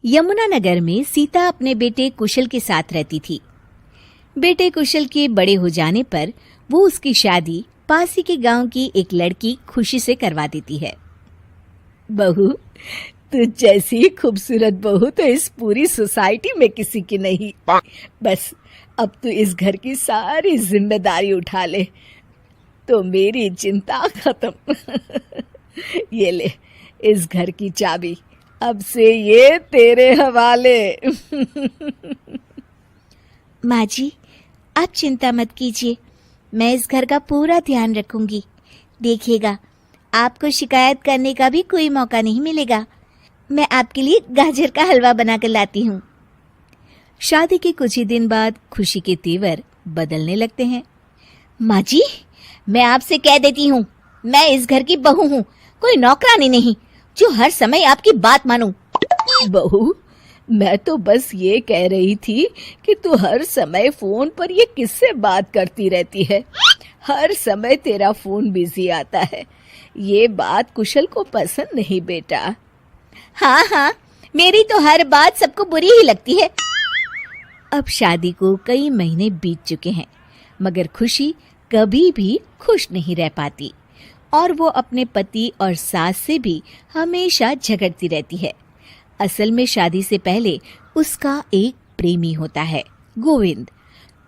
यमुनानगर में सीता अपने बेटे कुशल के साथ रहती थी। बेटे कुशल के बड़े हो जाने पर वो उसकी शादी पास ही के गांव की एक लड़की खुशी से करवा देती है। बहू, तुझ जैसी खूबसूरत बहू तो इस पूरी सोसाइटी में किसी की नहीं। बस अब तू इस घर की सारी जिम्मेदारी उठा ले तो मेरी चिंता खत्म। ये ले इस घर की चाबी, अब से ये तेरे हवाले। माँ जी, आप चिंता मत कीजिए, मैं इस घर का पूरा ध्यान रखूंगी। देखिएगा, आपको शिकायत करने का भी कोई मौका नहीं मिलेगा। मैं आपके लिए गाजर का हलवा बनाकर लाती हूँ। शादी के कुछ ही दिन बाद खुशी के तेवर बदलने लगते हैं। माँ जी, मैं आपसे कह देती हूँ, मैं इस घर की बहू हूँ, कोई नौकरानी नहीं जो हर समय आपकी बात मानूं। बहू, मैं तो बस ये कह रही थी कि तू हर समय फोन पर ये किससे बात करती रहती है। हर समय तेरा फोन बिजी आता है। ये बात कुशल को पसंद नहीं बेटा। हाँ, मेरी तो हर बात सबको बुरी ही लगती है। अब शादी को कई महीने बीत चुके हैं, मगर खुशी कभी भी खुश नहीं रह पाती और वो अपने पति और सास से भी हमेशा झगड़ती रहती है। असल में शादी से पहले उसका एक प्रेमी होता है, गोविंद।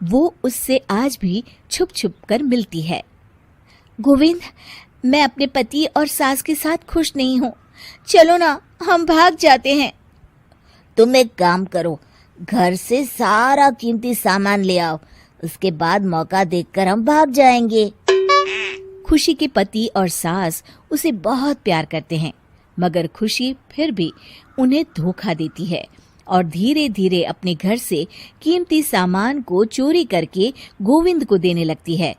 वो उससे आज भी छुप छुप कर मिलती है। गोविंद, मैं अपने पति और सास के साथ खुश नहीं हूँ, चलो ना हम भाग जाते हैं। तुम एक काम करो, घर से सारा कीमती सामान ले आओ, उसके बाद मौका देखकर हम भाग जाएंगे। खुशी के पति और सास उसे बहुत प्यार करते हैं, मगर खुशी फिर भी उन्हें धोखा देती है और धीरे धीरे अपने घर से कीमती सामान को चोरी करके गोविंद को देने लगती है।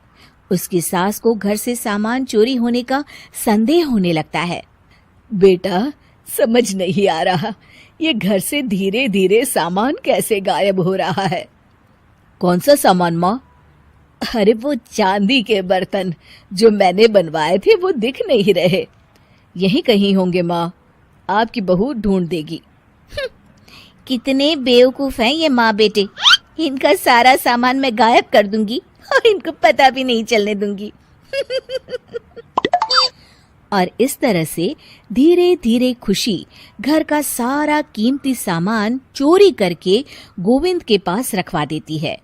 उसकी सास को घर से सामान चोरी होने का संदेह होने लगता है। बेटा, समझ नहीं आ रहा, ये घर से धीरे धीरे सामान कैसे गायब हो रहा है। कौन सा सामान माँ? अरे वो चांदी के बर्तन जो मैंने बनवाए थे वो दिख नहीं रहे। यहीं कहीं होंगे माँ, आपकी बहू ढूंढ देगी। कितने बेवकूफ हैं ये माँ बेटे, इनका सारा सामान मैं गायब कर दूंगी और इनको पता भी नहीं चलने दूंगी। और इस तरह से धीरे धीरे खुशी घर का सारा कीमती सामान चोरी करके गोविंद के पास रखवा देती है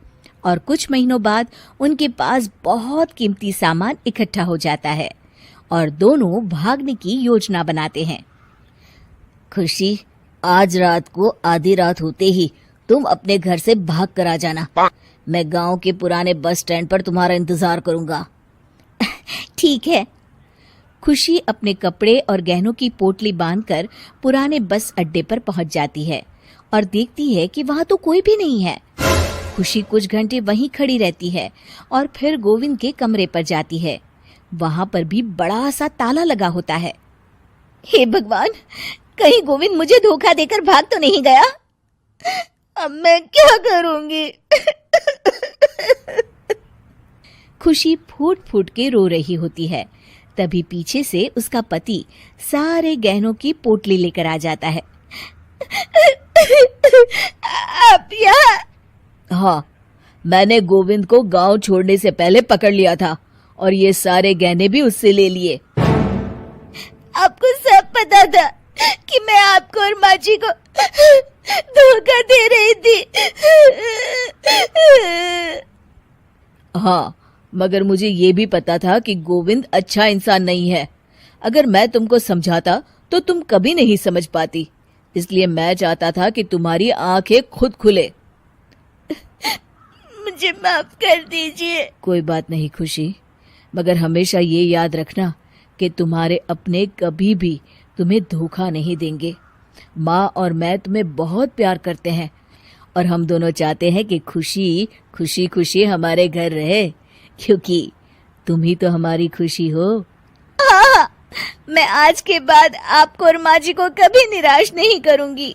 और कुछ महीनों बाद उनके पास बहुत कीमती सामान इकट्ठा हो जाता है और दोनों भागने की योजना बनाते हैं। खुशी, आज रात को आधी रात होते ही तुम अपने घर से भाग कर आ जाना। मैं गांव के पुराने बस स्टैंड पर तुम्हारा इंतजार करूंगा। ठीक है। खुशी अपने कपड़े और गहनों की पोटली बांधकर पुराने बस अड्डे पर पहुंच जाती है और देखती है कि वहां तो कोई भी नहीं है। खुशी कुछ घंटे वहीं खड़ी रहती है और फिर गोविंद के कमरे पर जाती है। वहां पर भी बड़ा सा ताला लगा होता है। हे भगवान, कहीं गोविंद मुझे धोखा देकर भाग तो नहीं गया? अब मैं क्या करूंगी? खुशी फूट फूट के रो रही होती है। तभी पीछे से उसका पति सारे गहनों की पोटली लेकर आ जाता है। आप यहाँ? हाँ, मैंने गोविंद को गांव छोड़ने से पहले पकड़ लिया था और ये सारे गहने भी उससे ले लिए। आपको सब पता था कि मैं आपको और माँ जी को धोखा दे रही थी? हाँ, मगर मुझे ये भी पता था कि गोविंद अच्छा इंसान नहीं है। अगर मैं तुमको समझाता तो तुम कभी नहीं समझ पाती। इसलिए मैं चाहता था कि तुम्हारी आंखें खुद खुले। मुझे माफ कर दीजिए। कोई बात नहीं खुशी, मगर हमेशा ये याद रखना कि तुम्हारे अपने कभी भी तुम्हें धोखा नहीं देंगे। माँ और मैं तुम्हें बहुत प्यार करते हैं और हम दोनों चाहते हैं कि खुशी खुशी खुशी हमारे घर रहे, क्योंकि तुम ही तो हमारी खुशी हो। हाँ, मैं आज के बाद आपको और माँ जी को कभी निराश नहीं करूंगी।